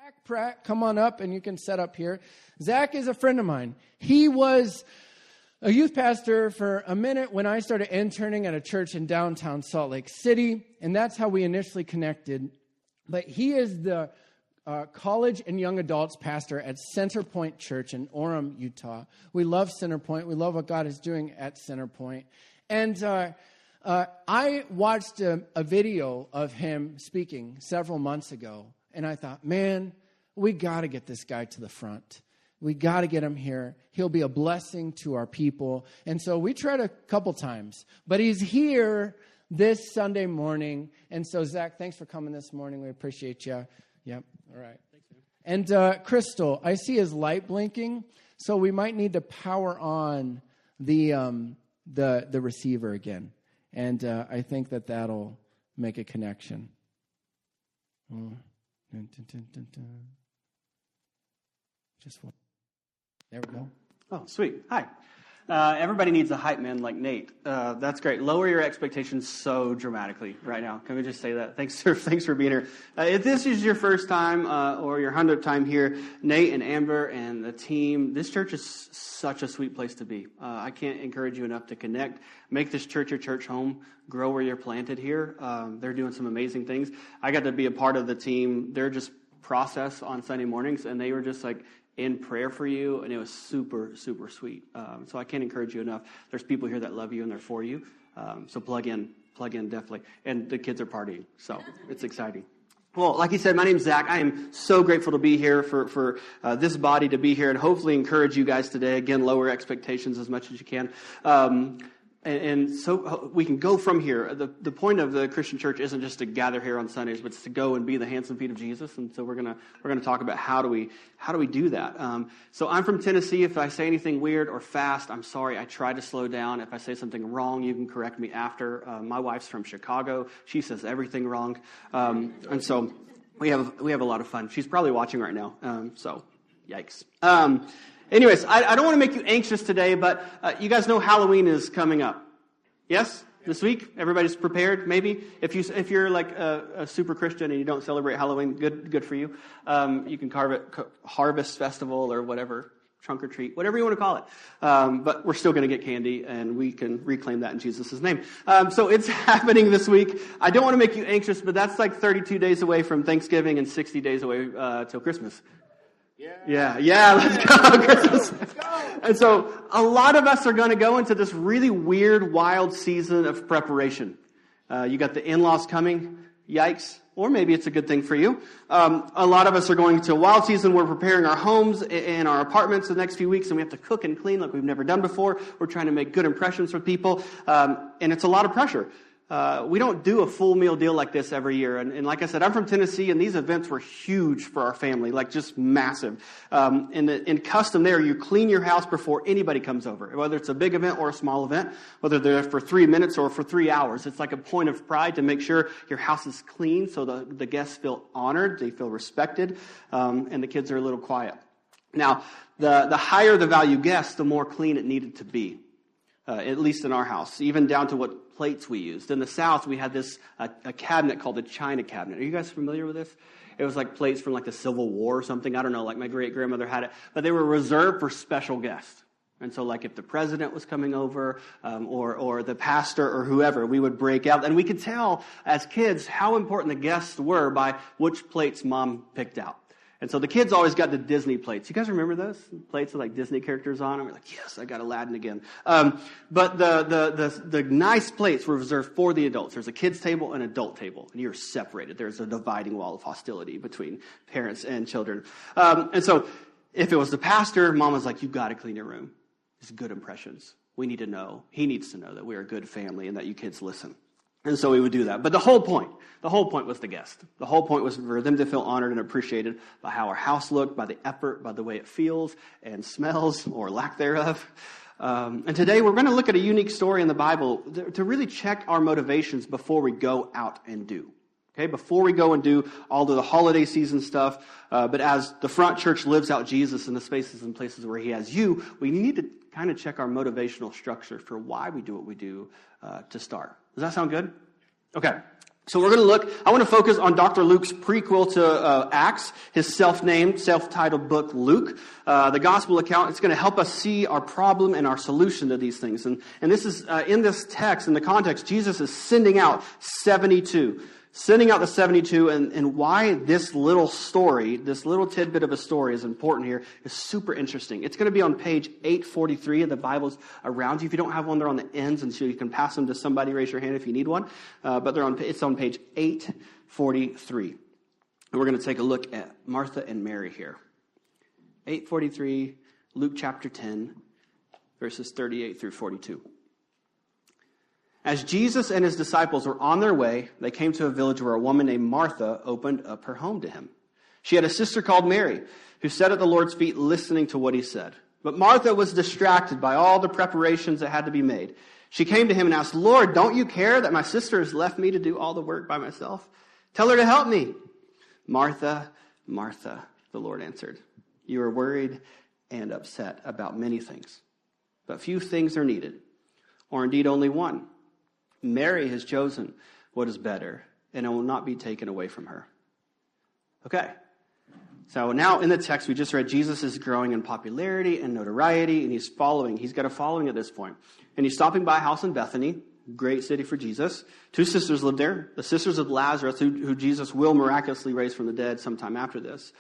Zack, Pratt, come on up and you can set up here. Zack is a friend of mine. He was a youth pastor for a minute when I started interning at a church in downtown Salt Lake City, and that's how we initially connected. But he is the college and young adults pastor at Center Point Church in Orem, Utah. We love Center Point. We love what God is doing at Center Point. And I watched a video of him speaking several months ago, and I thought, man, we got to get this guy to the front. We got to get him here. He'll be a blessing to our people. And so we tried a couple times, but he's here this Sunday morning. And so, Zack, thanks for coming this morning. We appreciate you. Yep. All right. Thanks, man. And Crystal, I see his light blinking, so we might need to power on the receiver again. And I think that'll make a connection. Just one. There we go. Oh, sweet. Hi. Everybody needs a hype man like Nate. That's great. Lower your expectations so dramatically right now. Can we just say that? Thanks for being here. If this is your first time or your 100th time here, Nate and Amber and the team, this church is such a sweet place to be. I can't encourage you enough to connect. Make this church your church home. Grow where you're planted here. They're doing some amazing things. I got to be a part of the team. They're just process on Sunday mornings, and they were just like in prayer for you, and it was super, super sweet. So I can't encourage you enough. There's people here that love you and they're for you. So plug in definitely. And the kids are partying, so it's exciting. Well, like he said, my name's Zack. I am so grateful to be here for this body to be here and hopefully encourage you guys today. Again, lower expectations as much as you can. And so we can go from here. The point of the Christian church isn't just to gather here on Sundays, but it's to go and be the hands and feet of Jesus. And so we're gonna talk about how do we do that. So I'm from Tennessee. If I say anything weird or fast, I'm sorry. I try to slow down. If I say something wrong, you can correct me after. My wife's from Chicago. She says everything wrong, and so we have a lot of fun. She's probably watching right now. So yikes. Anyways, I don't want to make you anxious today, but you guys know Halloween is coming up. Yes? This week? Everybody's prepared, maybe? If you're like a super Christian and you don't celebrate Halloween, good for you. You can carve it Harvest Festival or whatever, trunk or treat, whatever you want to call it. But we're still going to get candy, and we can reclaim that in Jesus' name. So it's happening this week. I don't want to make you anxious, but that's like 32 days away from Thanksgiving and 60 days away till Christmas. Yeah, let's go, Christmas. Let's go. And so a lot of us are going to go into this really weird, wild season of preparation. You got the in-laws coming, yikes, or maybe it's a good thing for you. A lot of us are going to a wild season. We're preparing our homes and our apartments the next few weeks, and we have to cook and clean like we've never done before. We're trying to make good impressions for people, and it's a lot of pressure. We don't do a full meal deal like this every year. And like I said, I'm from Tennessee, and these events were huge for our family, like just massive. In custom there, you clean your house before anybody comes over, whether it's a big event or a small event, whether they're for 3 minutes or for 3 hours. It's like a point of pride to make sure your house is clean so the guests feel honored, they feel respected, and the kids are a little quiet. Now, the higher the value guest, the more clean it needed to be. At least in our house, even down to what plates we used. In the South, we had this a cabinet called the China cabinet. Are you guys familiar with this? It was like plates from like the Civil War or something. I don't know, like my great-grandmother had it. But they were reserved for special guests. And so like if the president was coming over or the pastor or whoever, we would break out. And we could tell as kids how important the guests were by which plates mom picked out. And so the kids always got the Disney plates. You guys remember those plates with like Disney characters on them? We're like, yes, I got Aladdin again. But the nice plates were reserved for the adults. There's a kids table and adult table, and you're separated. There's a dividing wall of hostility between parents and children. And so if it was the pastor, mom was like, you've got to clean your room. It's good impressions. We need to know. He needs to know that we're a good family and that you kids listen. And so we would do that. But the whole point was the guest. The whole point was for them to feel honored and appreciated by how our house looked, by the effort, by the way it feels and smells or lack thereof. And today we're going to look at a unique story in the Bible to really check our motivations before we go out and do. Okay, before we go and do all of the holiday season stuff, but as the front church lives out Jesus in the spaces and places where he has you, we need to kind of check our motivational structure for why we do what we do to start. Does that sound good? Okay. So we're going to look, I want to focus on Dr. Luke's prequel to Acts, his self-named, self-titled book, Luke. The gospel account, it's going to help us see our problem and our solution to these things. And this is, in this text, in the context, Jesus is sending out 72. Sending out the 72, and why this little story, this little tidbit of a story is important here is super interesting. It's going to be on page 843 of the Bibles around you. If you don't have one, they're on the ends, and so you can pass them to somebody. Raise your hand if you need one. But it's on page 843. And we're going to take a look at Martha and Mary here. 843, Luke chapter 10, verses 38 through 42. As Jesus and his disciples were on their way, they came to a village where a woman named Martha opened up her home to him. She had a sister called Mary, who sat at the Lord's feet listening to what he said. But Martha was distracted by all the preparations that had to be made. She came to him and asked, "Lord, don't you care that my sister has left me to do all the work by myself? Tell her to help me." "Martha, Martha," the Lord answered, "you are worried and upset about many things. But few things are needed, or indeed only one. Mary has chosen what is better, and it will not be taken away from her." Okay. So now in the text we just read, Jesus is growing in popularity and notoriety, and he's got a following at this point. And he's stopping by a house in Bethany, great city for Jesus. 2 sisters lived there, the sisters of Lazarus, who Jesus will miraculously raise from the dead sometime after this.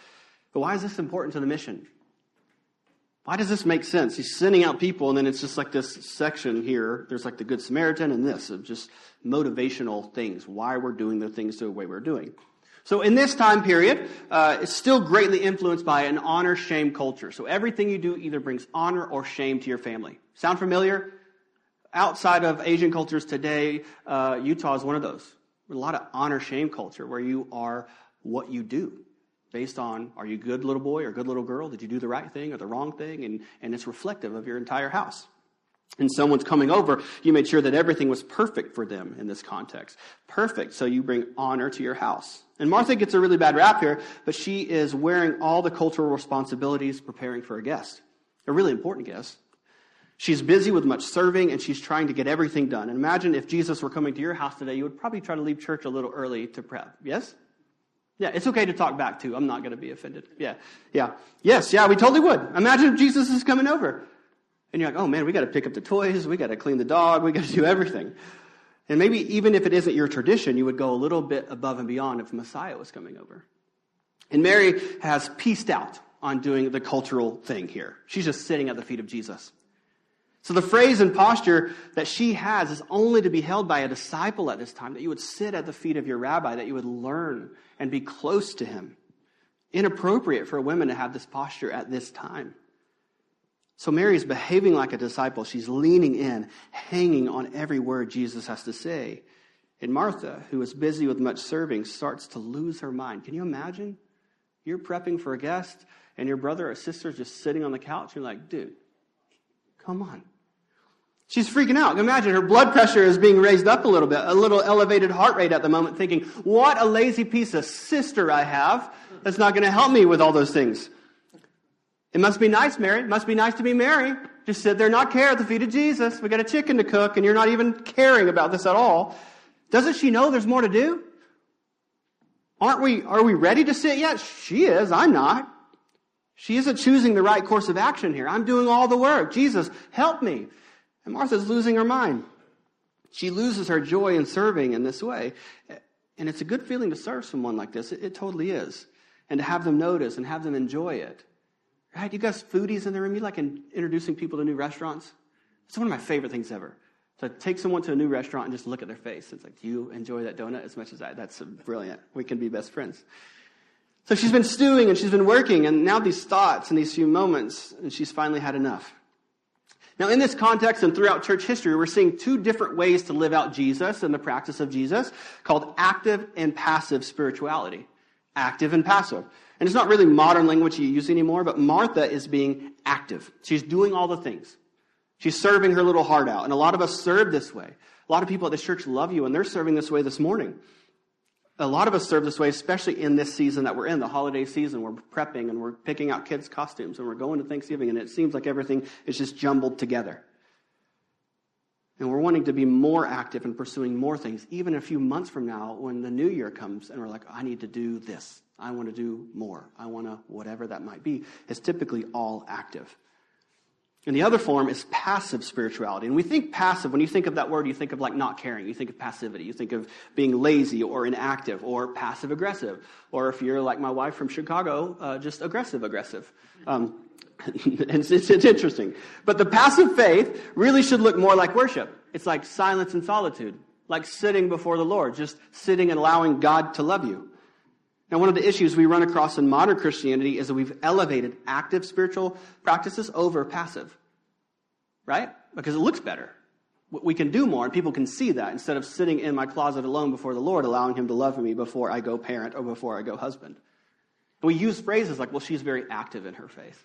But why is this important to the mission? Why does this make sense? He's sending out people, and then it's just like this section here. There's like the Good Samaritan and this, of just motivational things, why we're doing the things the way we're doing. So in this time period, it's still greatly influenced by an honor-shame culture. So everything you do either brings honor or shame to your family. Sound familiar? Outside of Asian cultures today, Utah is one of those. There's a lot of honor-shame culture where you are what you do. Based on, are you a good little boy or a good little girl? Did you do the right thing or the wrong thing? And it's reflective of your entire house. And someone's coming over, you made sure that everything was perfect for them in this context. Perfect, so you bring honor to your house. And Martha gets a really bad rap here, but she is wearing all the cultural responsibilities, preparing for a guest. A really important guest. She's busy with much serving, and she's trying to get everything done. And imagine if Jesus were coming to your house today, you would probably try to leave church a little early to prep. Yes? Yeah, it's okay to talk back too. I'm not going to be offended. Yeah. Yes, we totally would. Imagine if Jesus is coming over. And you're like, oh man, we got to pick up the toys. We got to clean the dog. We got to do everything. And maybe even if it isn't your tradition, you would go a little bit above and beyond if Messiah was coming over. And Mary has pieced out on doing the cultural thing here. She's just sitting at the feet of Jesus. So the phrase and posture that she has is only to be held by a disciple at this time, that you would sit at the feet of your rabbi, that you would learn and be close to him. Inappropriate for women to have this posture at this time. So Mary's behaving like a disciple. She's leaning in, hanging on every word Jesus has to say. And Martha, who is busy with much serving, starts to lose her mind. Can you imagine? You're prepping for a guest, and your brother or sister is just sitting on the couch. You're like, dude, come on. She's freaking out. Imagine her blood pressure is being raised up a little bit, a little elevated heart rate at the moment, thinking, what a lazy piece of sister I have that's not going to help me with all those things. It must be nice, Mary. It must be nice to be Mary. Just sit there, not care at the feet of Jesus. We got a chicken to cook, and you're not even caring about this at all. Doesn't she know there's more to do? Are we ready to sit yet? She is. I'm not. She isn't choosing the right course of action here. I'm doing all the work. Jesus, help me. And Martha's losing her mind. She loses her joy in serving in this way. And it's a good feeling to serve someone like this. It totally is. And to have them notice and have them enjoy it. Right? You guys foodies in the room, you like introducing people to new restaurants? It's one of my favorite things ever. To take someone to a new restaurant and just look at their face. It's like, do you enjoy that donut as much as I? That's brilliant. We can be best friends. So she's been stewing and she's been working, and now these thoughts and these few moments, and she's finally had enough. Now, in this context and throughout church history, we're seeing 2 different ways to live out Jesus and the practice of Jesus, called active and passive spirituality. Active and passive. And it's not really modern language you use anymore, but Martha is being active. She's doing all the things. She's serving her little heart out. And a lot of us serve this way. A lot of people at this church love you, and they're serving this way this morning. A lot of us serve this way, especially in this season that we're in, the holiday season. We're prepping and we're picking out kids' costumes and we're going to Thanksgiving, and it seems like everything is just jumbled together. And we're wanting to be more active in pursuing more things, even a few months from now when the new year comes and we're like, I need to do this. I want to do more. I want to, whatever that might be. It's typically all active. And the other form is passive spirituality. And we think passive, when you think of that word, you think of like not caring. You think of passivity. You think of being lazy or inactive or passive aggressive. Or if you're like my wife from Chicago, just aggressive. It's interesting. But the passive faith really should look more like worship. It's like silence and solitude, like sitting before the Lord, just sitting and allowing God to love you. Now, one of the issues we run across in modern Christianity is that we've elevated active spiritual practices over passive, right? Because it looks better. We can do more, and people can see that instead of sitting in my closet alone before the Lord, allowing him to love me before I go parent or before I go husband. And we use phrases like, well, she's very active in her faith.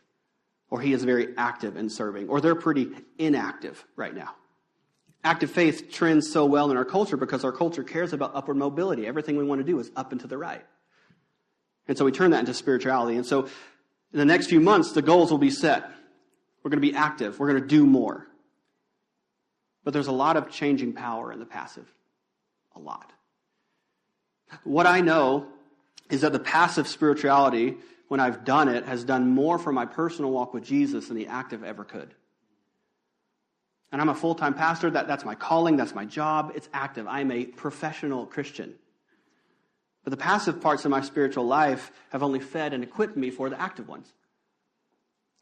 Or he is very active in serving, or they're pretty inactive right now. Active faith trends so well in our culture because our culture cares about upward mobility. Everything we want to do is up and to the right. And so we turn that into spirituality. And so in the next few months, the goals will be set. We're going to be active. We're going to do more. But there's a lot of changing power in the passive. A lot. What I know is that the passive spirituality, when I've done it, has done more for my personal walk with Jesus than the active ever could. And I'm a full-time pastor. That's my calling. That's my job. It's active. I'm a professional Christian. But the passive parts of my spiritual life have only fed and equipped me for the active ones.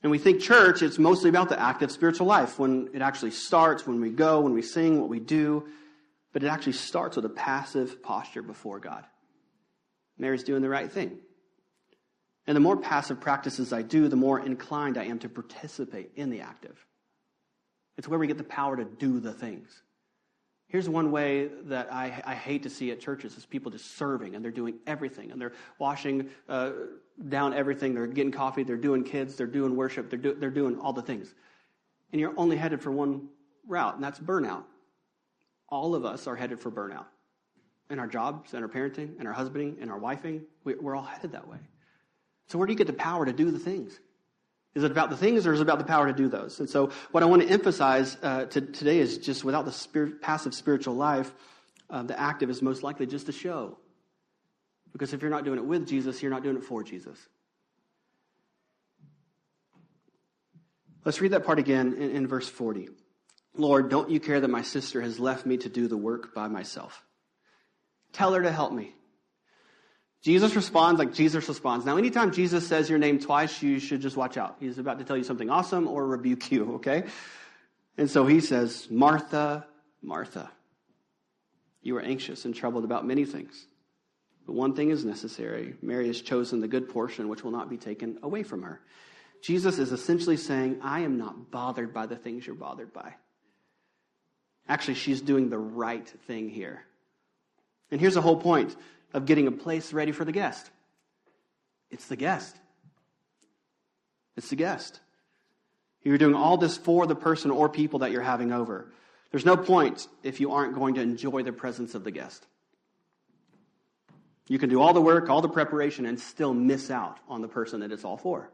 And we think church, it's mostly about the active spiritual life. When it actually starts, when we go, when we sing, what we do. But it actually starts with a passive posture before God. Mary's doing the right thing. And the more passive practices I do, the more inclined I am to participate in the active. It's where we get the power to do the things. Here's one way that I hate to see at churches is people just serving, and they're doing everything, and they're washing down everything, they're getting coffee, they're doing kids, they're doing worship, they're doing all the things. And you're only headed for one route, and that's burnout. All of us are headed for burnout. In our jobs, in our parenting, in our husbanding, in our wifing, we're all headed that way. So where do you get the power to do the things? Is it about the things, or is it about the power to do those? And so what I want to emphasize today is just without the passive spiritual life, the active is most likely just a show. Because if you're not doing it with Jesus, you're not doing it for Jesus. Let's read that part again in verse 40. Lord, don't you care that my sister has left me to do the work by myself? Tell her to help me. Jesus responds like Jesus responds. Now, anytime Jesus says your name twice, you should just watch out. He's about to tell you something awesome or rebuke you, okay? And so he says, Martha, Martha, you are anxious and troubled about many things. But one thing is necessary. Mary has chosen the good portion, which will not be taken away from her. Jesus is essentially saying, I am not bothered by the things you're bothered by. Actually, she's doing the right thing here. And here's the whole point of getting a place ready for the guest. It's the guest. It's the guest. You're doing all this for the person or people that you're having over. There's no point if you aren't going to enjoy the presence of the guest. You can do all the work, all the preparation, and still miss out on the person that it's all for.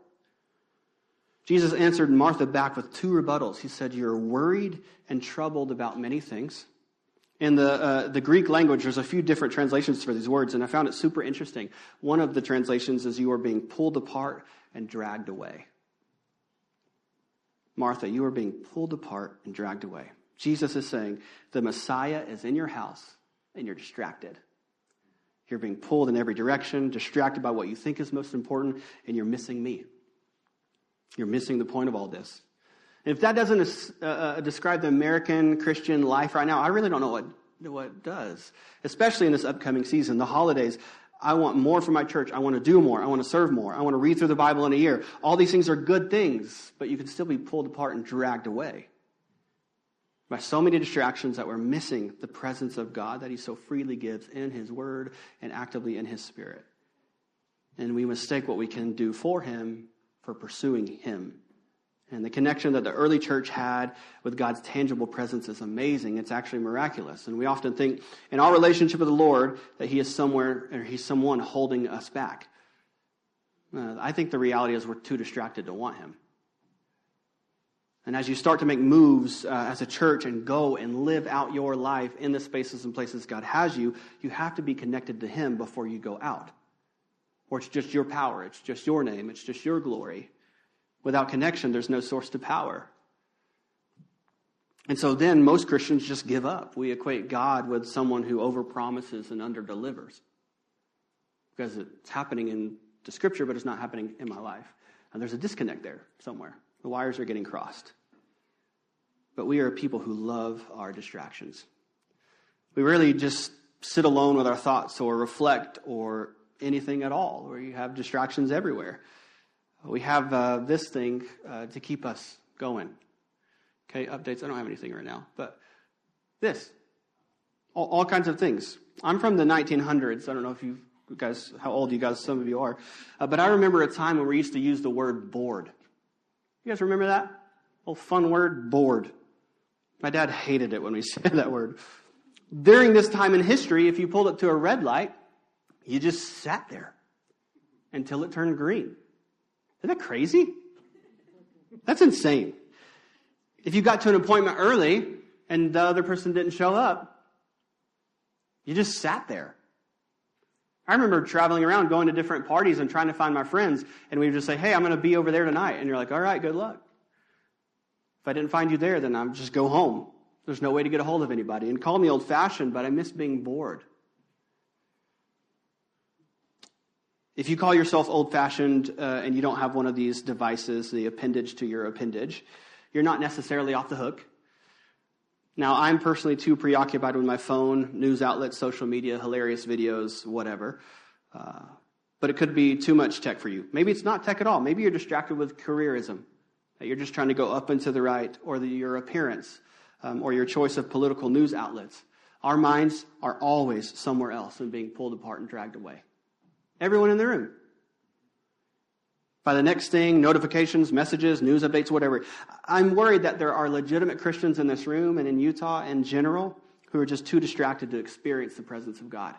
Jesus answered Martha back with two rebuttals. He said, you're worried and troubled about many things. In the Greek language, there's a few different translations for these words, and I found it super interesting. One of the translations is you are being pulled apart and dragged away. Martha, you are being pulled apart and dragged away. Jesus is saying, the Messiah is in your house, and you're distracted. You're being pulled in every direction, distracted by what you think is most important, and you're missing me. You're missing the point of all this. And if that doesn't describe the American Christian life right now, I really don't know what does. Especially in this upcoming season, the holidays. I want more from my church. I want to do more. I want to serve more. I want to read through the Bible in a year. All these things are good things, but you can still be pulled apart and dragged away by so many distractions that we're missing the presence of God that he so freely gives in his word and actively in his spirit. And we mistake what we can do for him for pursuing him. And the connection that the early church had with God's tangible presence is amazing. It's actually miraculous. And we often think in our relationship with the Lord that he is somewhere, or he's someone holding us back. I think the reality is we're too distracted to want him. And as you start to make moves as a church and go and live out your life in the spaces and places God has you, you have to be connected to Him before you go out. Or it's just your power, it's just your name, it's just your glory. Without connection, there's no source to power. And so then most Christians just give up. We equate God with someone who overpromises and underdelivers. Because it's happening in the Scripture, but it's not happening in my life. And there's a disconnect there somewhere. The wires are getting crossed. But we are people who love our distractions. We really just sit alone with our thoughts or reflect or anything at all, where you have distractions everywhere. We have this thing to keep us going. Okay, updates. I don't have anything right now, but this. All kinds of things. I'm from the 1900s. I don't know if you guys, how old you guys, some of you are. But I remember a time when we used to use the word bored. You guys remember that? Old fun word, bored. My dad hated it when we said that word. During this time in history, if you pulled up to a red light, you just sat there until it turned green. Isn't that crazy? That's insane. If you got to an appointment early and the other person didn't show up, you just sat there. I remember traveling around, going to different parties and trying to find my friends, and we would just say, hey, I'm going to be over there tonight. And you're like, all right, good luck. If I didn't find you there, then I'll just go home. There's no way to get a hold of anybody. And call me old-fashioned, but I miss being bored. If you call yourself old-fashioned and you don't have one of these devices, the appendage to your appendage, you're not necessarily off the hook. Now, I'm personally too preoccupied with my phone, news outlets, social media, hilarious videos, whatever. But it could be too much tech for you. Maybe it's not tech at all. Maybe you're distracted with careerism. That you're just trying to go up and to the right, or your appearance, or your choice of political news outlets. Our minds are always somewhere else and being pulled apart and dragged away. Everyone in the room. By the next thing, notifications, messages, news updates, whatever. I'm worried that there are legitimate Christians in this room and in Utah in general who are just too distracted to experience the presence of God.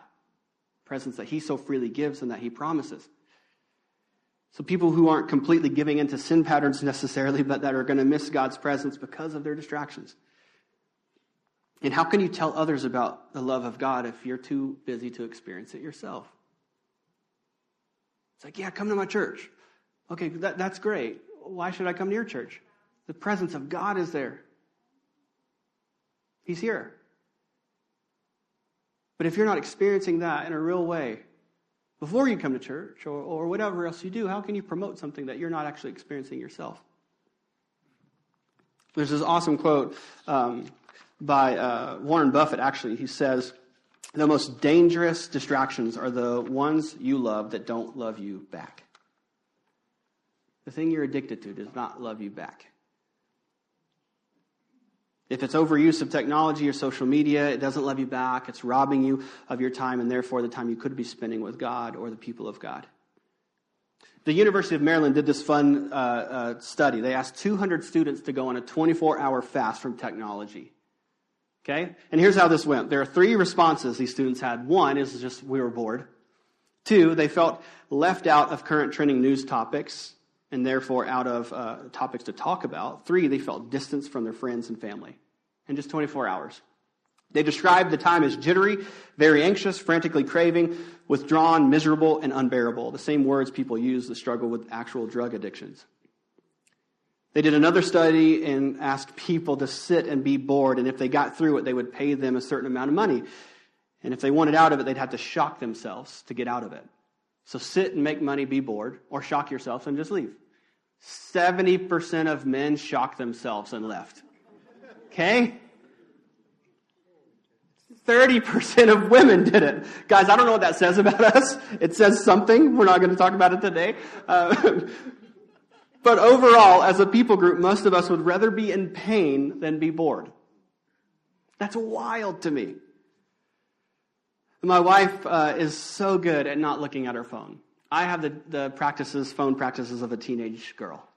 Presence that He so freely gives and that He promises. So people who aren't completely giving into sin patterns necessarily, but that are going to miss God's presence because of their distractions. And how can you tell others about the love of God if you're too busy to experience it yourself? It's like, yeah, come to my church. Okay, that's great. Why should I come to your church? The presence of God is there. He's here. But if you're not experiencing that in a real way, before you come to church or whatever else you do, how can you promote something that you're not actually experiencing yourself? There's this awesome quote by Warren Buffett, actually. He says, the most dangerous distractions are the ones you love that don't love you back. The thing you're addicted to does not love you back. If it's overuse of technology or social media, it doesn't love you back. It's robbing you of your time and therefore the time you could be spending with God or the people of God. The University of Maryland did this fun study. They asked 200 students to go on a 24-hour fast from technology. Okay? And here's how this went. There are 3 responses these students had. 1 is just, we were bored. 2, they felt left out of current trending news topics and therefore out of topics to talk about. 3, they felt distance from their friends and family in just 24 hours. They described the time as jittery, very anxious, frantically craving, withdrawn, miserable, and unbearable. The same words people use to struggle with actual drug addictions. They did another study and asked people to sit and be bored, and if they got through it, they would pay them a certain amount of money. And if they wanted out of it, they'd have to shock themselves to get out of it. So sit and make money, be bored, or shock yourself and just leave. 70% of men shocked themselves and left. Okay? 30% of women did it. Guys, I don't know what that says about us. It says something. We're not going to talk about it today. But overall, as a people group, most of us would rather be in pain than be bored. That's wild to me. My wife is so good at not looking at her phone. I have the phone practices of a teenage girl.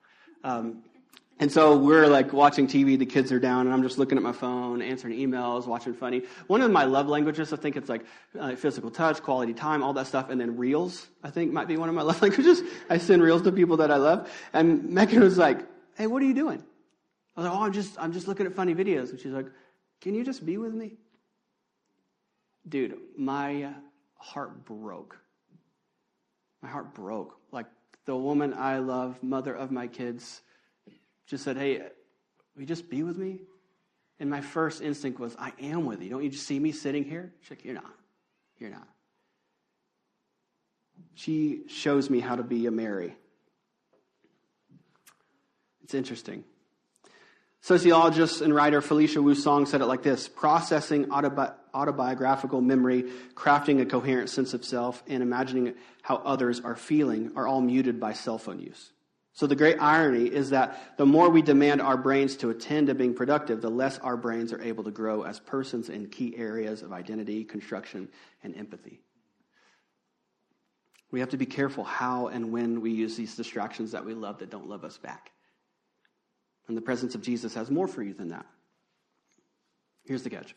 And so we're like watching TV, the kids are down, and I'm just looking at my phone, answering emails, watching funny. One of my love languages, I think it's like physical touch, quality time, all that stuff, and then reels, I think might be one of my love languages. I send reels to people that I love. And Megan was like, hey, what are you doing? I was like, I'm just looking at funny videos. And she's like, can you just be with me? Dude, my heart broke. My heart broke. Like, the woman I love, mother of my kids, just said, hey, will you just be with me? And my first instinct was, I am with you. Don't you just see me sitting here? She's like, you're not. You're not. She shows me how to be a Mary. It's interesting. Sociologist and writer Felicia Wu Song said it like this: processing autobiographical memory, crafting a coherent sense of self, and imagining how others are feeling are all muted by cell phone use. So the great irony is that the more we demand our brains to attend to being productive, the less our brains are able to grow as persons in key areas of identity, construction, and empathy. We have to be careful how and when we use these distractions that we love that don't love us back. And the presence of Jesus has more for you than that. Here's the catch.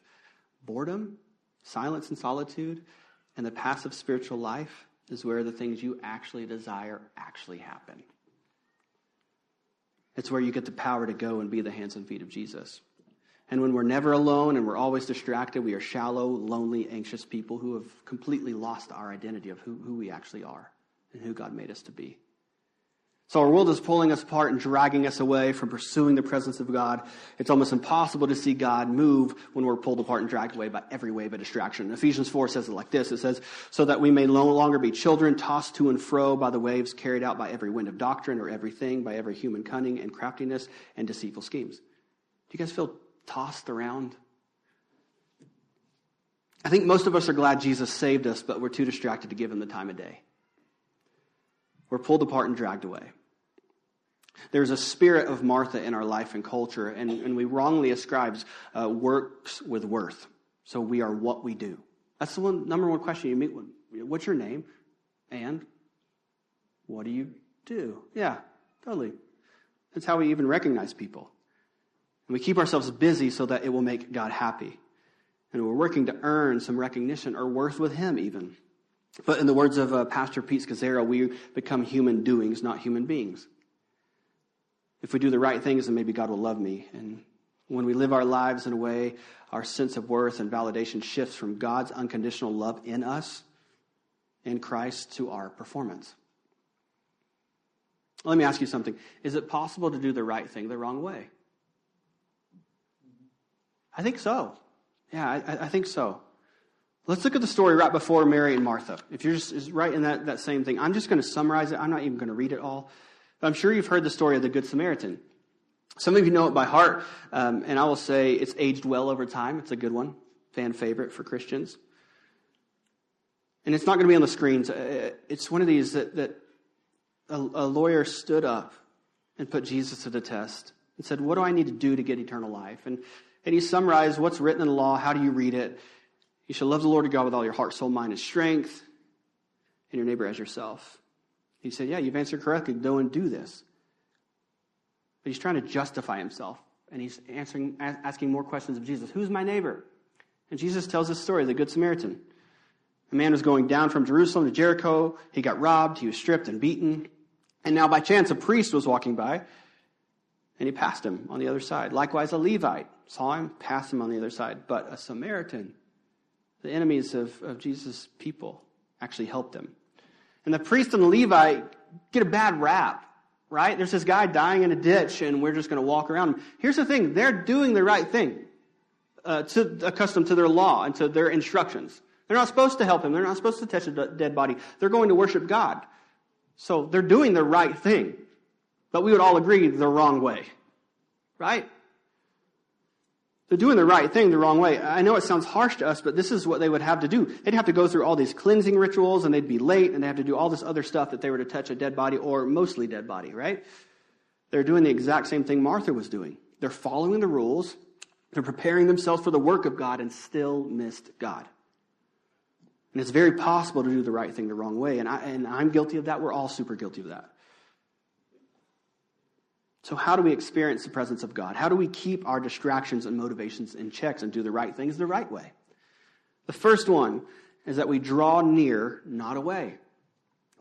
Boredom, silence and solitude, and the passive spiritual life is where the things you actually desire actually happen. It's where you get the power to go and be the hands and feet of Jesus. And when we're never alone and we're always distracted, we are shallow, lonely, anxious people who have completely lost our identity of who we actually are and who God made us to be. So our world is pulling us apart and dragging us away from pursuing the presence of God. It's almost impossible to see God move when we're pulled apart and dragged away by every wave of distraction. Ephesians 4 says it like this. It says, so that we may no longer be children tossed to and fro by the waves, carried out by every wind of doctrine or everything, by every human cunning and craftiness and deceitful schemes. Do you guys feel tossed around? I think most of us are glad Jesus saved us, but we're too distracted to give him the time of day. We're pulled apart and dragged away. There's a spirit of Martha in our life and culture, and we wrongly ascribe works with worth. So we are what we do. That's the number one question you meet. What's your name? And what do you do? Yeah, totally. That's how we even recognize people. And we keep ourselves busy so that it will make God happy. And we're working to earn some recognition or worth with him even. But in the words of Pastor Pete Scazzaro, we become human doings, not human beings. If we do the right things, then maybe God will love me. And when we live our lives in a way, our sense of worth and validation shifts from God's unconditional love in us, in Christ, to our performance. Let me ask you something. Is it possible to do the right thing the wrong way? I think so. Yeah, I think so. Let's look at the story right before Mary and Martha. If you're just right in that same thing, I'm just going to summarize it. I'm not even going to read it all. But I'm sure you've heard the story of the Good Samaritan. Some of you know it by heart, and I will say it's aged well over time. It's a good one, fan favorite for Christians. And it's not going to be on the screens. It's one of these that a lawyer stood up and put Jesus to the test and said, what do I need to do to get eternal life? And he summarized what's written in the law. How do you read it? You shall love the Lord your God with all your heart, soul, mind, and strength, and your neighbor as yourself. He said, yeah, you've answered correctly. Go and do this. But he's trying to justify himself, and he's asking more questions of Jesus. Who's my neighbor? And Jesus tells this story of the Good Samaritan. A man was going down from Jerusalem to Jericho. He got robbed. He was stripped and beaten. And now by chance, a priest was walking by, and he passed him on the other side. Likewise, a Levite saw him, passed him on the other side. But a Samaritan, the enemies of Jesus' people, actually helped him. And the priest and the Levite get a bad rap, right? There's this guy dying in a ditch, and we're just going to walk around him. Here's the thing. They're doing the right thing, accustomed to their law and to their instructions. They're not supposed to help him. They're not supposed to touch a dead body. They're going to worship God. So they're doing the right thing. But we would all agree the wrong way, right? They're doing the right thing the wrong way. I know it sounds harsh to us, but this is what they would have to do. They'd have to go through all these cleansing rituals, and they'd be late, and they have to do all this other stuff that they were to touch a dead body, or mostly dead body, right? They're doing the exact same thing Martha was doing. They're following the rules. They're preparing themselves for the work of God and still missed God. And it's very possible to do the right thing the wrong way. And I'm guilty of that. We're all super guilty of that. So how do we experience the presence of God? How do we keep our distractions and motivations in checks and do the right things the right way? The first one is that we draw near, not away.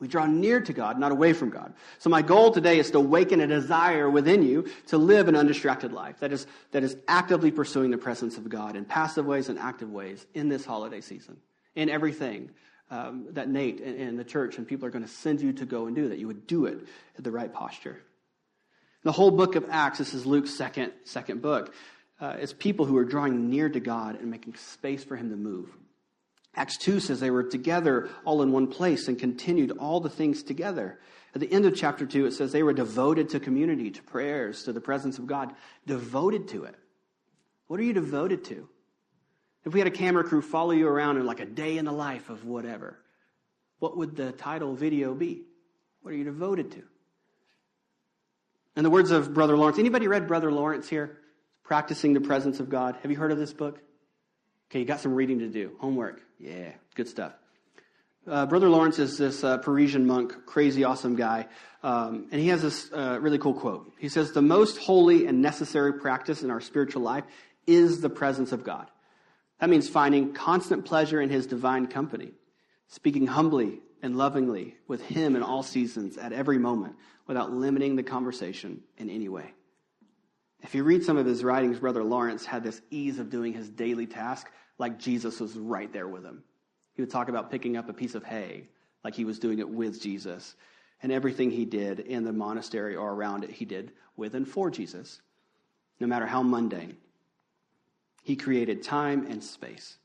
We draw near to God, not away from God. So my goal today is to awaken a desire within you to live an undistracted life that is actively pursuing the presence of God in passive ways and active ways in this holiday season, in everything that Nate and the church and people are going to send you to go and do, that you would do it at the right posture. The whole book of Acts, this is Luke's second book, is people who are drawing near to God and making space for him to move. Acts 2 says they were together all in one place and continued all the things together. At the end of chapter 2, it says they were devoted to community, to prayers, to the presence of God. Devoted to it. What are you devoted to? If we had a camera crew follow you around in like a day in the life of whatever, what would the title video be? What are you devoted to? In the words of Brother Lawrence, anybody read Brother Lawrence here? Practicing the Presence of God. Have you heard of this book? Okay, you got some reading to do. Homework. Yeah, good stuff. Brother Lawrence is this Parisian monk, crazy awesome guy. And he has this really cool quote. He says, the most holy and necessary practice in our spiritual life is the presence of God. That means finding constant pleasure in his divine company, speaking humbly and lovingly with him in all seasons at every moment without limiting the conversation in any way. If you read some of his writings, Brother Lawrence had this ease of doing his daily task like Jesus was right there with him. He would talk about picking up a piece of hay like he was doing it with Jesus. And everything he did in the monastery or around it, he did with and for Jesus, no matter how mundane. He created time and space.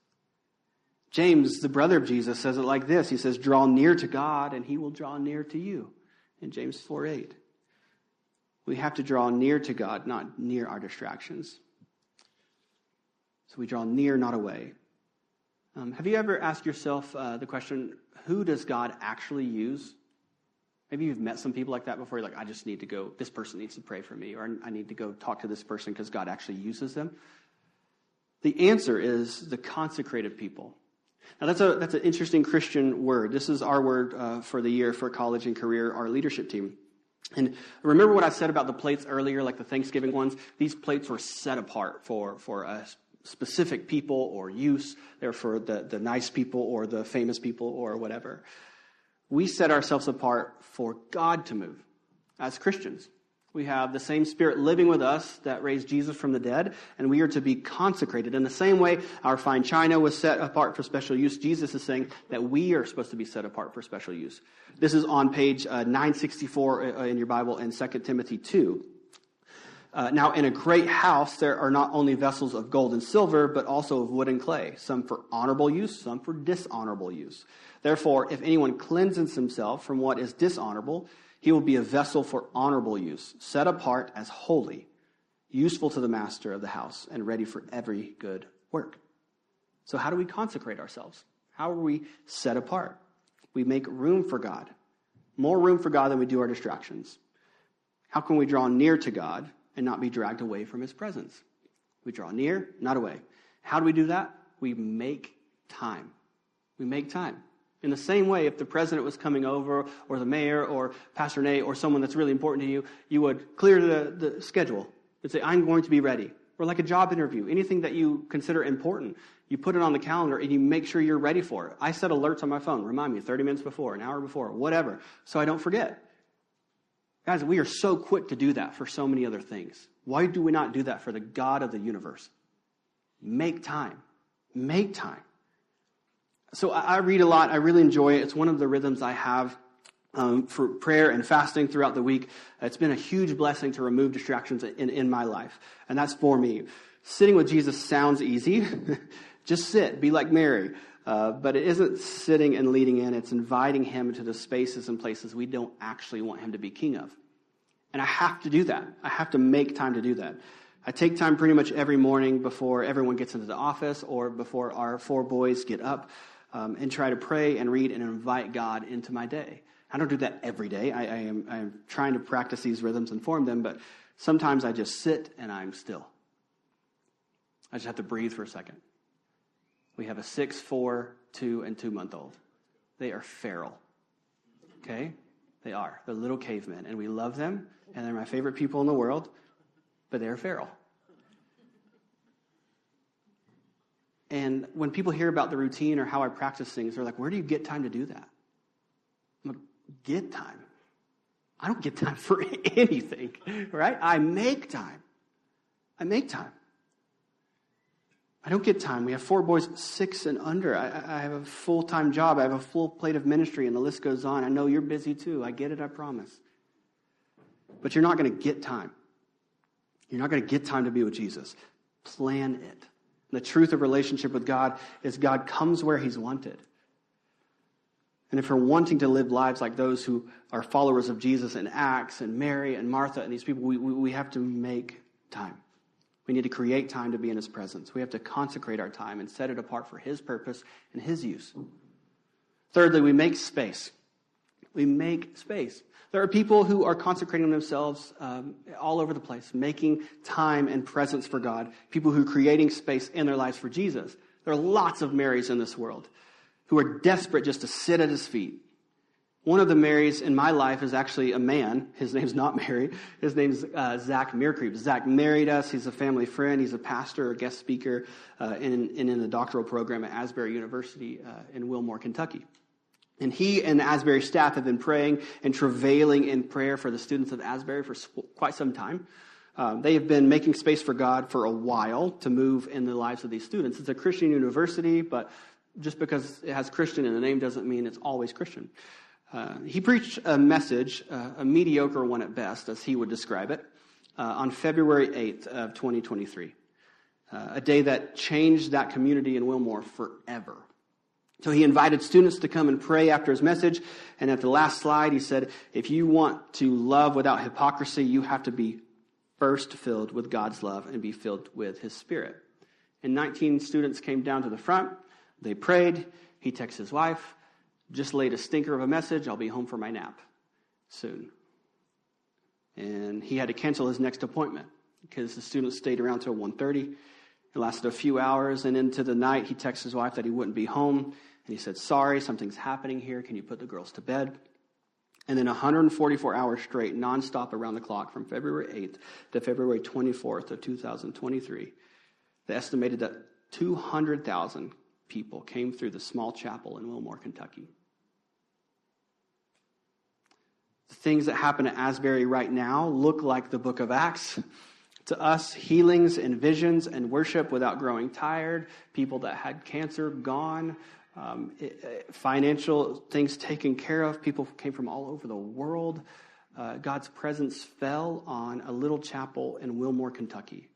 James, the brother of Jesus, says it like this. He says, draw near to God and he will draw near to you. In James 4:8. We have to draw near to God, not near our distractions. So we draw near, not away. Have you ever asked yourself the question, who does God actually use? Maybe you've met some people like that before. You're like, I just need to go, this person needs to pray for me, or I need to go talk to this person because God actually uses them. The answer is the consecrated people. Now that's an interesting Christian word. This is our word for the year for college and career, our leadership team. And remember what I said about the plates earlier, like the Thanksgiving ones? These plates were set apart for specific people or use. They're for the nice people or the famous people or whatever. We set ourselves apart for God to move as Christians. We have the same Spirit living with us that raised Jesus from the dead, and we are to be consecrated. In the same way our fine china was set apart for special use, Jesus is saying that we are supposed to be set apart for special use. This is on page 964 in your Bible in 2 Timothy 2. Now, in a great house, there are not only vessels of gold and silver, but also of wood and clay, some for honorable use, some for dishonorable use. Therefore, if anyone cleanses himself from what is dishonorable, he will be a vessel for honorable use, set apart as holy, useful to the master of the house, and ready for every good work. So how do we consecrate ourselves? How are we set apart? We make room for God, more room for God than we do our distractions. How can we draw near to God and not be dragged away from his presence? We draw near, not away. How do we do that? We make time. We make time. In the same way, if the president was coming over, or the mayor, or Pastor Nate, or someone that's really important to you, you would clear the schedule and say, I'm going to be ready. Or like a job interview, anything that you consider important, you put it on the calendar and you make sure you're ready for it. I set alerts on my phone. Remind me 30 minutes before, an hour before, whatever, so I don't forget. Guys, we are so quick to do that for so many other things. Why do we not do that for the God of the universe? Make time. Make time. So I read a lot. I really enjoy it. It's one of the rhythms I have for prayer and fasting throughout the week. It's been a huge blessing to remove distractions in my life. And that's for me. Sitting with Jesus sounds easy. Just sit. Be like Mary. But it isn't sitting and leading in. It's inviting him into the spaces and places we don't actually want him to be king of. And I have to do that. I have to make time to do that. I take time pretty much every morning before everyone gets into the office or before our 4 boys get up and try to pray and read and invite God into my day. I don't do that every day. I am trying to practice these rhythms and form them, but sometimes I just sit and I'm still. I just have to breathe for a second. We have a 6, 4, 2, and 2-month-old. They are feral. Okay? They are. They're little cavemen, and we love them, and they're my favorite people in the world, but they're feral. And when people hear about the routine or how I practice things, they're like, where do you get time to do that? I'm like, get time. I don't get time for anything, right? I make time. I don't get time. We have 4 boys, 6 and under. I have a full-time job. I have a full plate of ministry, and the list goes on. I know you're busy too. I get it, I promise. But you're not going to get time. You're not going to get time to be with Jesus. Plan it. The truth of relationship with God is God comes where he's wanted. And if we're wanting to live lives like those who are followers of Jesus and Acts and Mary and Martha and these people, we have to make time. We need to create time to be in his presence. We have to consecrate our time and set it apart for his purpose and his use. Thirdly, we make space. We make space. There are people who are consecrating themselves all over the place, making time and presence for God, people who are creating space in their lives for Jesus. There are lots of Marys in this world who are desperate just to sit at his feet. One of the Marys in my life is actually a man. His name's not Mary. His name's Zack. Zack married us. He's a family friend. He's a pastor, a guest speaker in the doctoral program at Asbury University in Wilmore, Kentucky. And he and the Asbury staff have been praying and travailing in prayer for the students of Asbury for quite some time. They have been making space for God for a while to move in the lives of these students. It's a Christian university, but just because it has Christian in the name doesn't mean it's always Christian. He preached a message, a mediocre one at best, as he would describe it, on February 8th of 2023, a day that changed that community in Wilmore forever. So he invited students to come and pray after his message, and at the last slide he said, if you want to love without hypocrisy, you have to be first filled with God's love and be filled with his Spirit. And 19 students came down to the front. They prayed. He texted his wife, just laid a stinker of a message, I'll be home for my nap soon. And he had to cancel his next appointment because the students stayed around till 1:30. It lasted a few hours, and into the night, he texted his wife that he wouldn't be home. And he said, sorry, something's happening here. Can you put the girls to bed? And then 144 hours straight, nonstop around the clock from February 8th to February 24th of 2023, they estimated that 200,000 people came through the small chapel in Wilmore, Kentucky. The things that happen at Asbury right now look like the book of Acts. To us, healings and visions and worship without growing tired, people that had cancer gone, financial things taken care of, people came from all over the world. God's presence fell on a little chapel in Wilmore, Kentucky.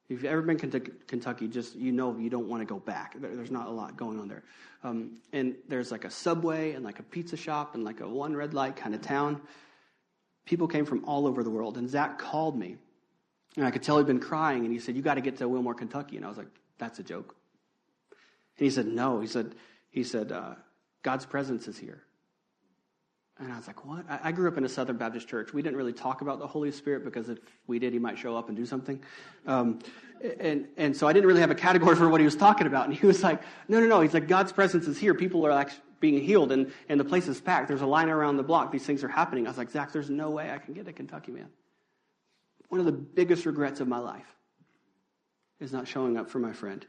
If you've ever been to Kentucky, just you don't want to go back. There's not a lot going on there. And there's like a Subway and like a pizza shop and like a one red light kind of town. People came from all over the world. And Zack called me. And I could tell he'd been crying. And he said, you got to get to Wilmore, Kentucky. And I was like, that's a joke. And he said, no. He said, God's presence is here. And I was like, what? I grew up in a Southern Baptist church. We didn't really talk about the Holy Spirit because if we did, he might show up and do something. And so I didn't really have a category for what he was talking about. And he was like, no. He's like, God's presence is here. People are actually being healed, and the place is packed. There's a line around the block. These things are happening. I was like, Zack, there's no way I can get to Kentucky, man. One of the biggest regrets of my life is not showing up for my friend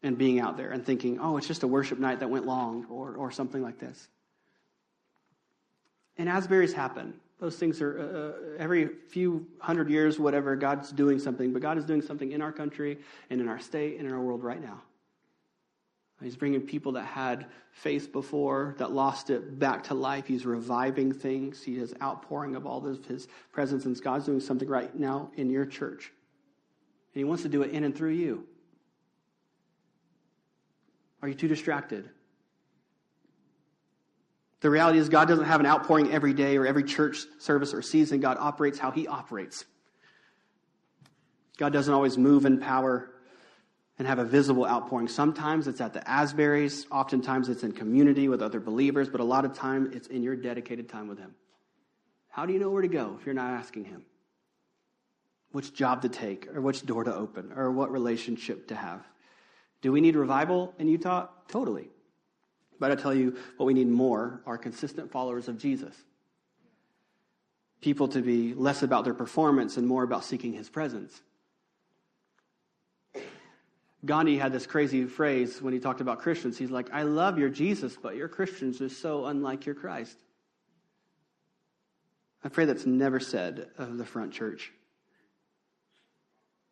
and being out there and thinking, oh, it's just a worship night that went long or something like this. And Asbury's happen. Those things are every few hundred years, whatever, God's doing something. But God is doing something in our country and in our state and in our world right now. He's bringing people that had faith before, that lost it, back to life. He's reviving things. He is outpouring of all of his presence. And God's doing something right now in your church. And he wants to do it in and through you. Are you too distracted? The reality is God doesn't have an outpouring every day or every church service or season. God operates how he operates. God doesn't always move in power and have a visible outpouring. Sometimes it's at the Asburys. Oftentimes it's in community with other believers. But a lot of time it's in your dedicated time with him. How do you know where to go if you're not asking him? Which job to take or which door to open or what relationship to have? Do we need revival in Utah? Totally. But I tell you what we need more are consistent followers of Jesus. People to be less about their performance and more about seeking his presence. Gandhi had this crazy phrase when he talked about Christians. He's like, I love your Jesus, but your Christians are so unlike your Christ. I pray that's never said of the Front Church.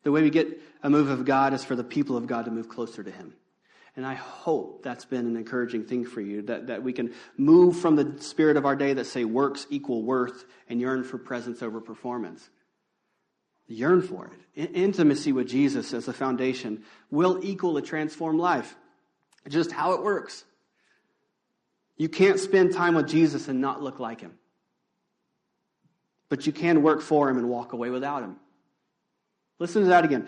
The way we get a move of God is for the people of God to move closer to him. And I hope that's been an encouraging thing for you, that we can move from the spirit of our day that say works equal worth and yearn for presence over performance. Yearn for it. Intimacy with Jesus as a foundation will equal a transformed life. Just how it works. You can't spend time with Jesus and not look like him. But you can work for him and walk away without him. Listen to that again.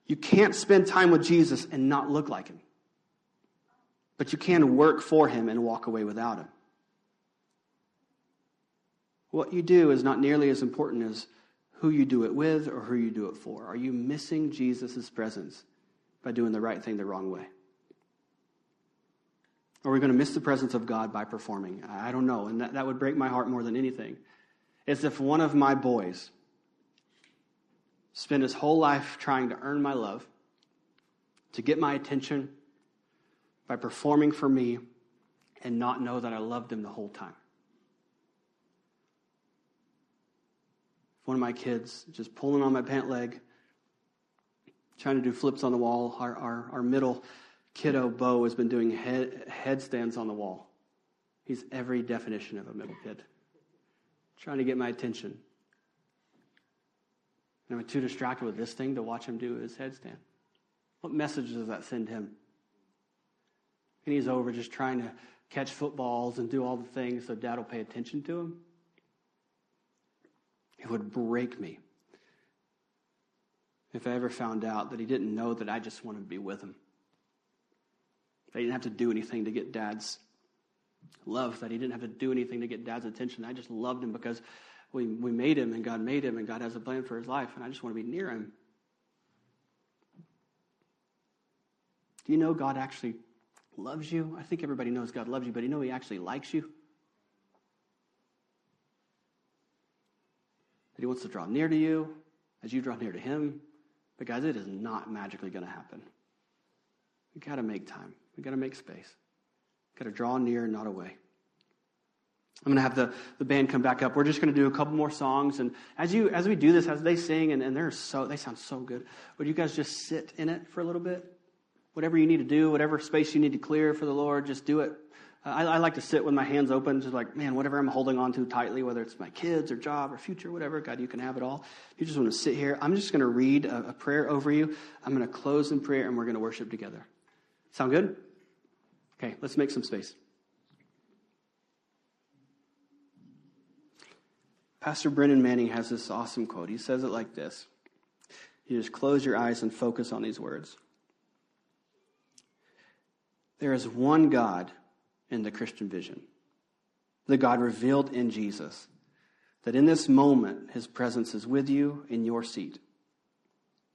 You can't spend time with Jesus and not look like him. But you can work for him and walk away without him. What you do is not nearly as important as who you do it with or who you do it for. Are you missing Jesus' presence by doing the right thing the wrong way? Or are we going to miss the presence of God by performing? I don't know. And that would break my heart more than anything. It's if one of my boys spent his whole life trying to earn my love, to get my attention by performing for me, and not know that I loved him the whole time. If one of my kids just pulling on my pant leg, trying to do flips on the wall, our middle kiddo, Bo, has been doing headstands on the wall. He's every definition of a middle kid. Trying to get my attention. And I'm too distracted with this thing to watch him do his headstand. What message does that send him? And he's over just trying to catch footballs and do all the things so Dad will pay attention to him. It would break me if I ever found out that he didn't know that I just wanted to be with him. That he didn't have to do anything to get Dad's love, that he didn't have to do anything to get Dad's attention. I just loved him because we made him and God has a plan for his life and I just want to be near him. Do you know God actually loves you? I think everybody knows God loves you, but you know he actually likes you? That he wants to draw near to you as you draw near to him. But guys, it is not magically going to happen. We've got to make time. We've got to make space. We've got to draw near, not away. I'm going to have the band come back up. We're just going to do a couple more songs. And as we do this, as they sing, and they sound so good, would you guys just sit in it for a little bit? Whatever you need to do, whatever space you need to clear for the Lord, just do it. I like to sit with my hands open, just like, man, whatever I'm holding on to tightly, whether it's my kids or job or future, whatever, God, you can have it all. If you just want to sit here, I'm just going to read a prayer over you. I'm going to close in prayer, and we're going to worship together. Sound good? Okay, let's make some space. Pastor Brennan Manning has this awesome quote. He says it like this. You just close your eyes and focus on these words. There is one God in the Christian vision, the God revealed in Jesus, that in this moment, his presence is with you in your seat.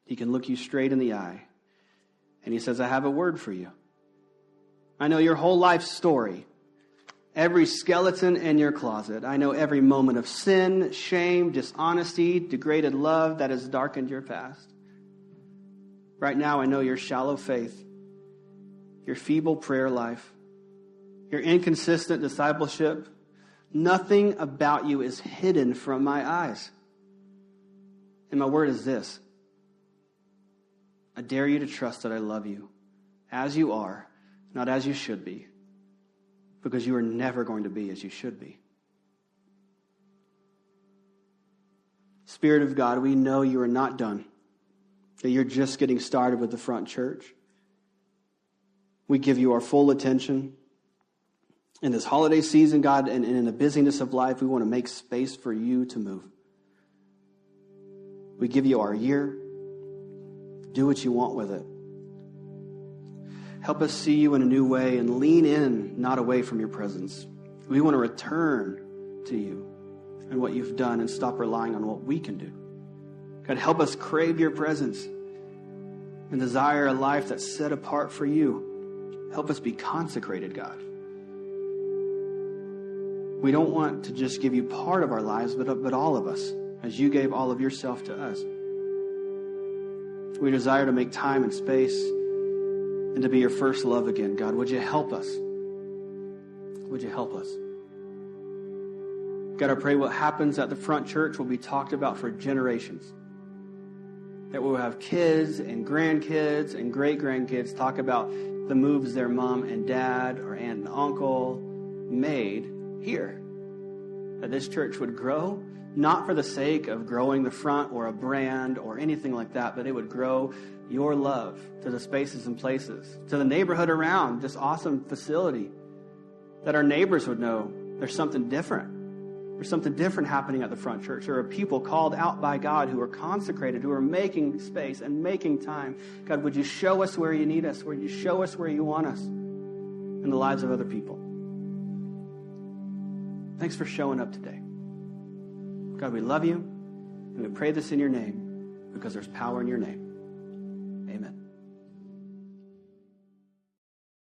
He can look you straight in the eye, and he says, I have a word for you. I know your whole life story, every skeleton in your closet. I know every moment of sin, shame, dishonesty, degraded love that has darkened your past. Right now, I know your shallow faith, your feeble prayer life, your inconsistent discipleship. Nothing about you is hidden from my eyes. And my word is this. I dare you to trust that I love you as you are, not as you should be, because you are never going to be as you should be. Spirit of God, we know you are not done, that you're just getting started with the Front Church. We give you our full attention. In this holiday season, God, and in the busyness of life, we want to make space for you to move. We give you our year. Do what you want with it. Help us see you in a new way and lean in, not away from your presence. We want to return to you and what you've done and stop relying on what we can do. God, help us crave your presence and desire a life that's set apart for you. Help us be consecrated, God. We don't want to just give you part of our lives, but all of us, as you gave all of yourself to us. We desire to make time and space and to be your first love again. God, would you help us? Would you help us? God, I pray what happens at the front church will be talked about for generations. That we'll have kids and grandkids and great-grandkids talk about the moves their mom and dad or aunt and uncle made here. That this church would grow, not for the sake of growing the front or a brand or anything like that, but it would grow your love to the spaces and places, to the neighborhood around this awesome facility. That our neighbors would know there's something different. There's something different happening at the front church. There are people called out by God who are consecrated, who are making space and making time. God, would you show us where you need us? Would you show us where you want us in the lives of other people? Thanks for showing up today. God, we love you, and we pray this in your name because there's power in your name. Amen.